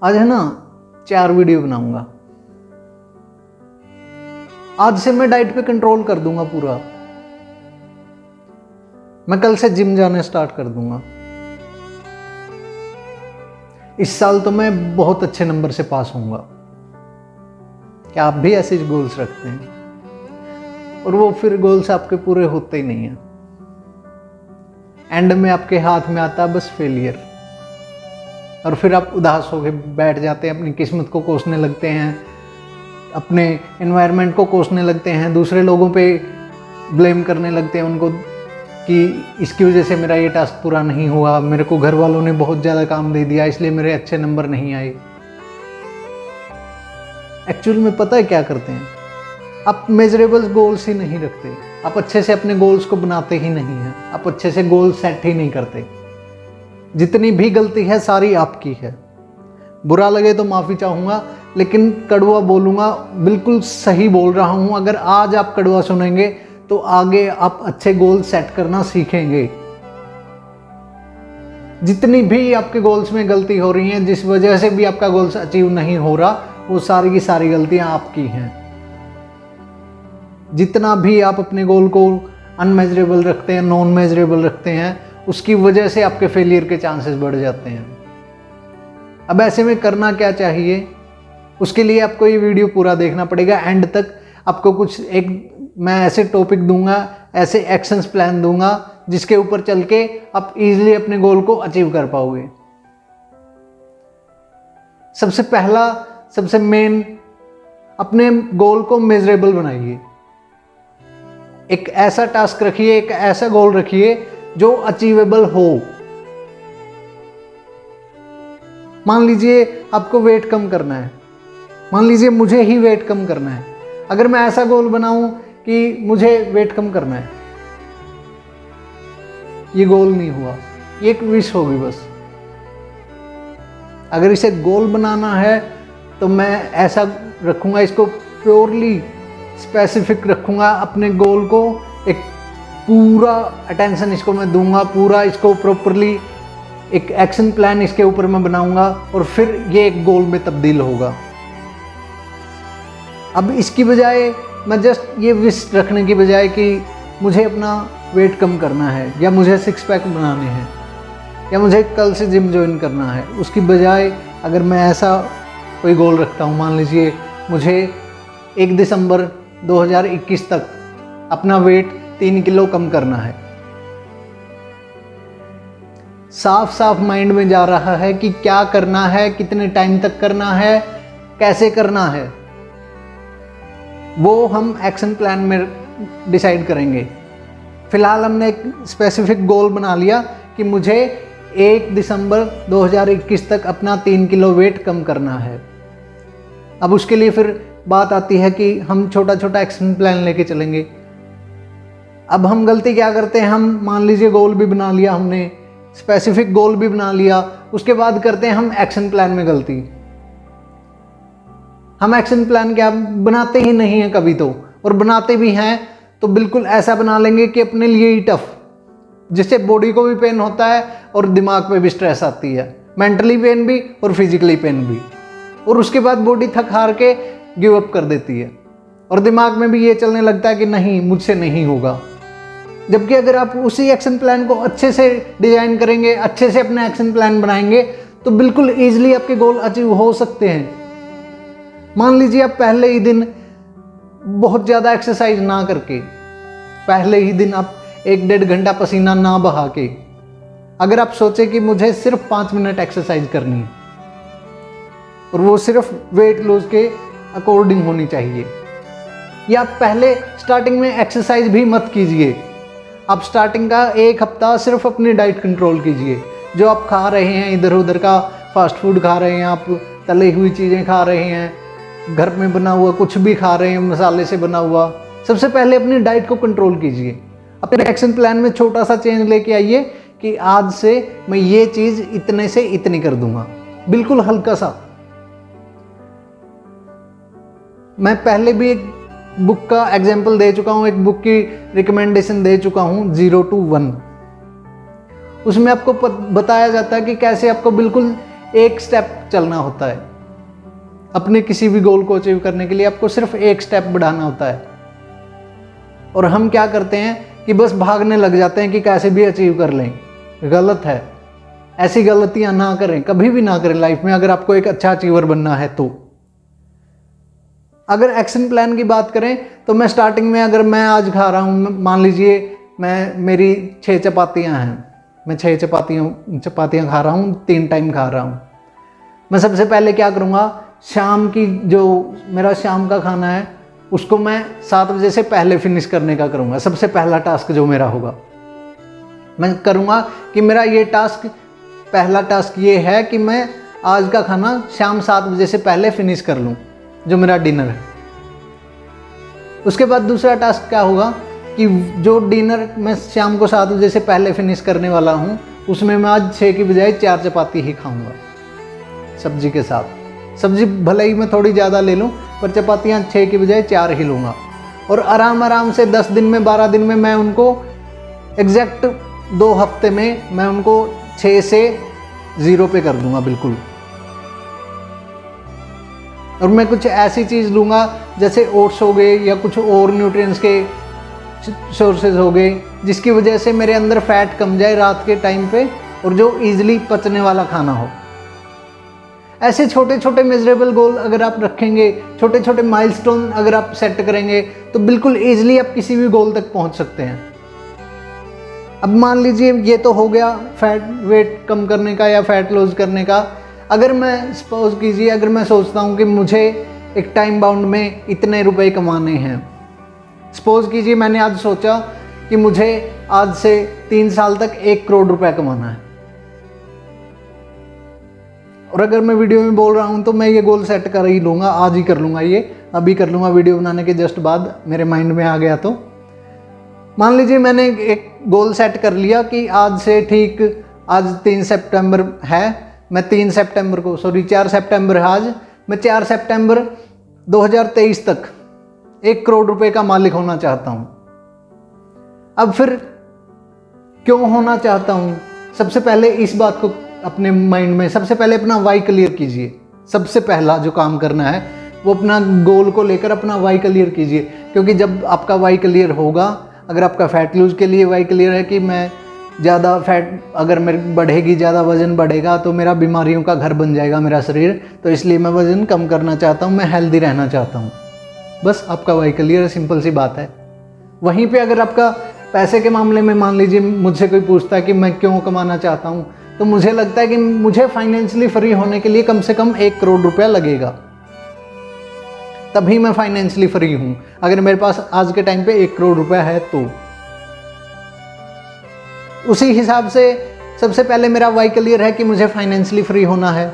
आज है ना 4 वीडियो बनाऊंगा। आज से मैं डाइट पे कंट्रोल कर दूंगा पूरा। मैं कल से जिम जाने स्टार्ट कर दूंगा। इस साल तो मैं बहुत अच्छे नंबर से पास होऊंगा। क्या आप भी ऐसे गोल्स रखते हैं और वो फिर गोल्स आपके पूरे होते ही नहीं है। एंड में आपके हाथ में आता है बस फेलियर, और फिर आप उदास होकर बैठ जाते हैं, अपनी किस्मत को कोसने लगते हैं, अपने एनवायरनमेंट को कोसने लगते हैं, दूसरे लोगों पे ब्लेम करने लगते हैं उनको कि इसकी वजह से मेरा ये टास्क पूरा नहीं हुआ, मेरे को घर वालों ने बहुत ज़्यादा काम दे दिया इसलिए मेरे अच्छे नंबर नहीं आए। एक्चुअल में पता है क्या करते हैं, आप मेजरेबल गोल्स ही नहीं रखते, आप अच्छे से अपने गोल्स को बनाते ही नहीं हैं, आप अच्छे से गोल सेट ही नहीं करते। जितनी भी गलती है सारी आपकी है। बुरा लगे तो माफ़ी चाहूँगा, लेकिन कड़वा बोलूँगा, बिल्कुल सही बोल रहा हूँ। अगर आज आप कड़वा सुनेंगे तो आगे आप अच्छे गोल सेट करना सीखेंगे। जितनी भी आपके गोल्स में गलती हो रही है, जिस वजह से भी आपका गोल्स अचीव नहीं हो रहा, वो सारी की सारी गलतियाँ आपकी हैं। जितना भी आप अपने गोल को अनमेजरेबल रखते हैं, नॉन मेजरेबल रखते हैं, उसकी वजह से आपके फेलियर के चांसेस बढ़ जाते हैं। अब ऐसे में करना क्या चाहिए, उसके लिए आपको ये वीडियो पूरा देखना पड़ेगा एंड तक। आपको कुछ मैं ऐसे टॉपिक दूंगा, ऐसे एक्शंस प्लान दूंगा जिसके ऊपर चल के आप इजीली अपने गोल को अचीव कर पाओगे। सबसे पहला, सबसे मेन, अपने गोल को मेजरेबल बनाइए। एक ऐसा टास्क रखिए, एक ऐसा गोल रखिए जो अचीवेबल हो। मान लीजिए आपको वेट कम करना है, मान लीजिए मुझे ही वेट कम करना है। अगर मैं ऐसा गोल बनाऊं कि मुझे वेट कम करना है, ये गोल नहीं हुआ, ये एक विश होगी बस। अगर इसे गोल बनाना है तो मैं ऐसा रखूंगा, इसको प्योरली स्पेसिफिक रखूंगा। अपने गोल को एक पूरा अटेंशन इसको मैं दूंगा, पूरा इसको प्रॉपरली एक एक्शन प्लान इसके ऊपर मैं बनाऊंगा, और फिर ये एक गोल में तब्दील होगा। अब इसकी बजाय मैं जस्ट ये विश रखने की बजाय कि मुझे अपना वेट कम करना है, या मुझे 6 पैक बनाने हैं, या मुझे कल से जिम ज्वाइन करना है, उसकी बजाय अगर मैं ऐसा कोई गोल रखता हूँ, मान लीजिए मुझे 1 दिसंबर 2021 तक अपना वेट 3 किलो कम करना है। साफ साफ माइंड में जा रहा है कि क्या करना है, कितने टाइम तक करना है, कैसे करना है, वो हम एक्शन प्लान में डिसाइड करेंगे। फिलहाल हमने एक स्पेसिफिक गोल बना लिया कि मुझे 1 दिसंबर 2021 तक अपना 3 किलो वेट कम करना है। अब उसके लिए फिर बात आती है कि हम छोटा छोटा एक्शन प्लान लेके चलेंगे। अब हम गलती क्या करते हैं, हम मान लीजिए गोल भी बना लिया, हमने स्पेसिफिक गोल भी बना लिया, उसके बाद करते हैं हम एक्शन प्लान में गलती। हम एक्शन प्लान क्या बनाते ही नहीं हैं कभी तो, और बनाते भी हैं तो बिल्कुल ऐसा बना लेंगे कि अपने लिए ही टफ, जिससे बॉडी को भी पेन होता है और दिमाग पे भी स्ट्रेस आती है, मेंटली पेन भी और फिजिकली पेन भी, और उसके बाद बॉडी थक हार के गिव अप कर देती है, और दिमाग में भी ये चलने लगता है कि नहीं, मुझसे नहीं होगा। जबकि अगर आप उसी एक्शन प्लान को अच्छे से डिजाइन करेंगे, अच्छे से अपने एक्शन प्लान बनाएंगे, तो बिल्कुल ईजिली आपके गोल अचीव हो सकते हैं। मान लीजिए आप पहले ही दिन बहुत ज़्यादा एक्सरसाइज ना करके, पहले ही दिन आप 1-1.5 घंटा पसीना ना बहा के, अगर आप सोचे कि मुझे सिर्फ 5 मिनट एक्सरसाइज करनी है, और वो सिर्फ वेट लॉस के अकॉर्डिंग होनी चाहिए, या आप पहले स्टार्टिंग में एक्सरसाइज भी मत कीजिए, आप स्टार्टिंग का 1 हफ्ता सिर्फ अपनी डाइट कंट्रोल कीजिए। जो आप खा रहे हैं, इधर उधर का फास्ट फूड खा रहे हैं, आप तली हुई चीज़ें खा रहे हैं, घर में बना हुआ कुछ भी खा रहे हैं मसाले से बना हुआ, सबसे पहले अपनी डाइट को कंट्रोल कीजिए। अपने एक्शन प्लान में छोटा सा चेंज लेके आइए कि आज से मैं ये चीज़ इतने से इतनी कर दूंगा, बिल्कुल हल्का सा। मैं पहले भी एक बुक का एग्जाम्पल दे चुका हूँ, एक बुक की रिकमेंडेशन दे चुका हूँ, 0 to 1। उसमें आपको बताया जाता है कि कैसे आपको बिल्कुल एक स्टेप चलना होता है। अपने किसी भी गोल को अचीव करने के लिए आपको सिर्फ एक स्टेप बढ़ाना होता है। और हम क्या करते हैं कि बस भागने लग जाते हैं कि कैसे भी अचीव कर लें। गलत है, ऐसी गलतियां ना करें, कभी भी ना करें लाइफ में, अगर आपको एक अच्छा अचीवर बनना है तो। अगर एक्शन प्लान की बात करें तो मैं स्टार्टिंग में, अगर मैं आज खा रहा हूँ, मान लीजिए मेरी 6 चपातियाँ हैं, मैं 6 चपातियाँ खा रहा हूँ, 3 टाइम खा रहा हूँ। मैं सबसे पहले क्या करूँगा, शाम की जो मेरा शाम का खाना है उसको मैं 7 बजे से पहले फिनिश करने का करूँगा। सबसे पहला टास्क जो मेरा होगा, मैं करूँगा कि मेरा ये टास्क, पहला टास्क ये है कि मैं आज का खाना शाम 7 बजे से पहले फिनिश कर लूँ, जो मेरा डिनर है। उसके बाद दूसरा टास्क क्या होगा कि जो डिनर मैं शाम को 7 बजे से पहले फिनिश करने वाला हूँ, उसमें मैं आज 6 की बजाय 4 चपाती ही खाऊंगा सब्जी के साथ। सब्जी भले ही मैं थोड़ी ज़्यादा ले लूँ, पर चपातियाँ 6 की बजाय 4 ही लूँगा। और आराम से 10 दिन में, 12 दिन में मैं उनको एग्जैक्ट 2 हफ्ते में मैं उनको 6 से 0 पे कर दूंगा बिल्कुल। और मैं कुछ ऐसी चीज़ लूँगा जैसे ओट्स हो गए या कुछ और न्यूट्रिएंट्स के सोर्सेज हो गए, जिसकी वजह से मेरे अंदर फैट कम जाए रात के टाइम पे, और जो ईजिली पचने वाला खाना हो। ऐसे छोटे छोटे मेजरेबल गोल अगर आप रखेंगे, छोटे छोटे माइलस्टोन अगर आप सेट करेंगे, तो बिल्कुल ईजिली आप किसी भी गोल तक पहुंच सकते हैं। अब मान लीजिए ये तो हो गया वेट कम करने का या फैट लॉस करने का। अगर मैं सपोज कीजिए, अगर मैं सोचता हूँ कि मुझे एक टाइम बाउंड में इतने रुपए कमाने हैं, सपोज कीजिए मैंने आज सोचा कि मुझे आज से 3 साल तक 1 करोड़ रुपए कमाना है। और अगर मैं वीडियो में बोल रहा हूँ तो मैं ये गोल सेट कर ही लूँगा, आज ही कर लूँगा, ये अभी कर लूँगा, वीडियो बनाने के जस्ट बाद मेरे माइंड में आ गया। तो मान लीजिए मैंने एक गोल सेट कर लिया कि आज से, ठीक आज 3 सितंबर है, मैं 4 सितंबर है आज, मैं 4 सितंबर 2023 तक 1 करोड़ रुपए का मालिक होना चाहता हूँ। अब फिर क्यों होना चाहता हूँ, सबसे पहले इस बात को अपने माइंड में, सबसे पहले अपना वाई क्लियर कीजिए। सबसे पहला जो काम करना है वो अपना गोल को लेकर अपना वाई क्लियर कीजिए, क्योंकि जब आपका वाई क्लियर होगा, अगर आपका फैट लूज के लिए वाई क्लियर है कि मैं ज़्यादा फैट अगर मेरी बढ़ेगी, ज़्यादा वज़न बढ़ेगा तो मेरा बीमारियों का घर बन जाएगा मेरा शरीर, तो इसलिए मैं वज़न कम करना चाहता हूँ, मैं हेल्दी रहना चाहता हूँ। बस आपका वाई क्लियर है, सिंपल सी बात है। वहीं पे अगर आपका पैसे के मामले में, मान लीजिए मुझसे कोई पूछता है कि मैं क्यों कमाना चाहता हूँ, तो मुझे लगता है कि मुझे फाइनेंशियली फ्री होने के लिए कम से कम 1 करोड़ रुपया लगेगा, तभी मैं फाइनेंशियली फ्री हूँ। अगर मेरे पास आज के टाइम पे 1 करोड़ रुपया है तो उसी हिसाब से सबसे पहले मेरा वाई क्लियर है कि मुझे फाइनेंशियली फ्री होना है।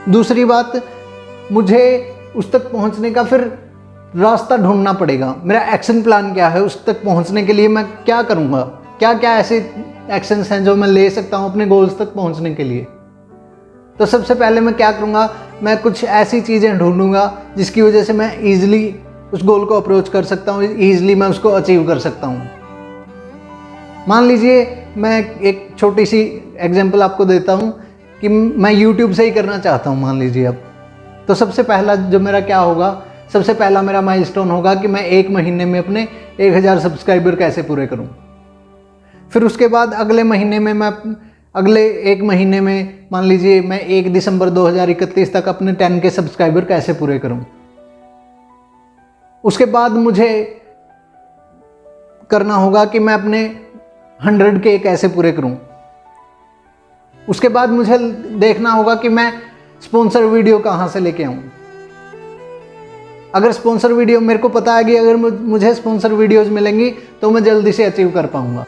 दूसरी बात, मुझे उस तक पहुंचने का फिर रास्ता ढूंढना पड़ेगा। मेरा एक्शन प्लान क्या है, उस तक पहुंचने के लिए मैं क्या करूंगा, क्या क्या ऐसे एक्शंस हैं जो मैं ले सकता हूं अपने गोल्स तक पहुंचने के लिए। तो सबसे पहले मैं क्या करूंगा, मैं कुछ ऐसी चीज़ें ढूंढूंगा जिसकी वजह से मैं ईजिली उस गोल को अप्रोच कर सकता हूँ, ईजिली मैं उसको अचीव कर सकता हूँ। मान लीजिए मैं एक छोटी सी एग्जांपल आपको देता हूँ कि मैं YouTube से ही करना चाहता हूँ, मान लीजिए अब। तो सबसे पहला जो मेरा क्या होगा, सबसे पहला मेरा माइलस्टोन होगा कि मैं 1 महीने में अपने 1000 सब्सक्राइबर कैसे पूरे करूँ। फिर उसके बाद अगले महीने में मैं, अगले 1 महीने में मान लीजिए मैं 1 दिसंबर 2031 तक अपने 10 के सब्सक्राइबर कैसे पूरे करूँ। उसके बाद मुझे करना होगा कि मैं अपने 100 के कैसे पूरे करूं। उसके बाद मुझे देखना होगा कि मैं स्पॉन्सर वीडियो कहां से लेके आऊं। अगर स्पॉन्सर वीडियो, मेरे को पता है कि अगर मुझे स्पॉन्सर वीडियोज मिलेंगी तो मैं जल्दी से अचीव कर पाऊंगा।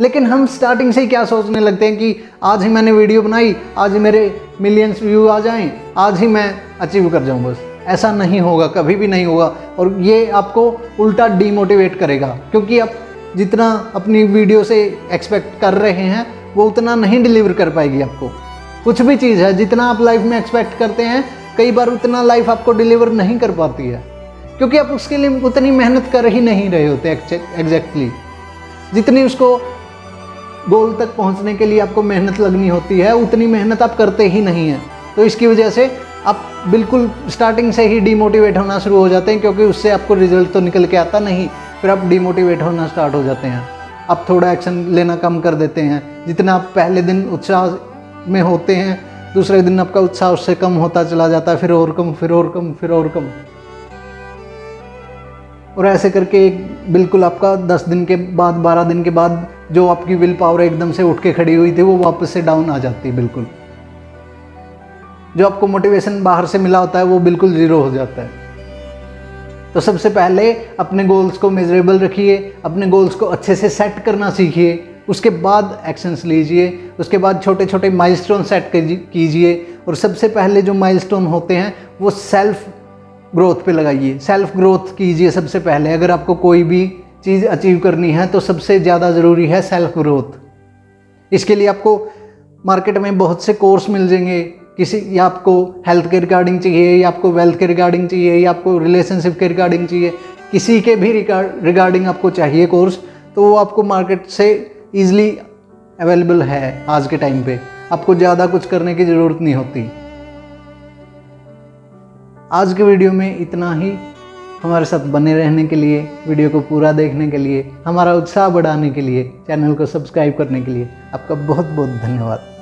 लेकिन हम स्टार्टिंग से ही क्या सोचने लगते हैं कि आज ही मैंने वीडियो बनाई, आज ही मेरे मिलियंस व्यू आ जाएं, आज ही मैं अचीव कर जाऊं। बस ऐसा नहीं होगा, कभी भी नहीं होगा। और ये आपको उल्टा डीमोटिवेट करेगा, क्योंकि आप जितना अपनी वीडियो से एक्सपेक्ट कर रहे हैं वो उतना नहीं डिलीवर कर पाएगी आपको। कुछ भी चीज़ है, जितना आप लाइफ में एक्सपेक्ट करते हैं, कई बार उतना लाइफ आपको डिलीवर नहीं कर पाती है, क्योंकि आप उसके लिए उतनी मेहनत कर ही नहीं रहे होते एग्जैक्टली जितनी उसको गोल तक पहुंचने के लिए आपको मेहनत लगनी होती है, उतनी मेहनत आप करते ही नहीं हैं। तो इसकी वजह से आप बिल्कुल स्टार्टिंग से ही डीमोटिवेट होना शुरू हो जाते हैं, क्योंकि उससे आपको रिजल्ट तो निकल के आता नहीं, फिर आप डीमोटिवेट होना स्टार्ट हो जाते हैं। आप थोड़ा एक्शन लेना कम कर देते हैं। जितना आप पहले दिन उत्साह में होते हैं, दूसरे दिन आपका उत्साह उससे कम होता चला जाता है, फिर और कम, फिर और कम, फिर और कम, और ऐसे करके बिल्कुल आपका 10 दिन के बाद, 12 दिन के बाद जो आपकी विल पावर एकदम से उठ के खड़ी हुई थी वो वापस से डाउन आ जाती है। बिल्कुल जो आपको मोटिवेशन बाहर से मिला होता है वो बिल्कुल ज़ीरो हो जाता है। तो सबसे पहले अपने गोल्स को मेजरेबल रखिए, अपने गोल्स को अच्छे से सेट करना सीखिए, उसके बाद एक्शंस लीजिए, उसके बाद छोटे छोटे माइलस्टोन सेट कीजिए, और सबसे पहले जो माइलस्टोन होते हैं वो सेल्फ ग्रोथ पे लगाइए, सेल्फ ग्रोथ कीजिए सबसे पहले। अगर आपको कोई भी चीज़ अचीव करनी है तो सबसे ज़्यादा ज़रूरी है सेल्फ ग्रोथ। इसके लिए आपको मार्केट में बहुत से कोर्स मिल जाएंगे, या आपको हेल्थ के रिगार्डिंग चाहिए, या आपको वेल्थ के रिगार्डिंग चाहिए, या आपको रिलेशनशिप के रिगार्डिंग चाहिए, किसी के भी रिगार्डिंग आपको चाहिए कोर्स, तो वो आपको मार्केट से ईजिली अवेलेबल है आज के टाइम पे। आपको ज़्यादा कुछ करने की ज़रूरत नहीं होती। आज के वीडियो में इतना ही। हमारे साथ बने रहने के लिए, वीडियो को पूरा देखने के लिए, हमारा उत्साह बढ़ाने के लिए, चैनल को सब्सक्राइब करने के लिए आपका बहुत बहुत धन्यवाद।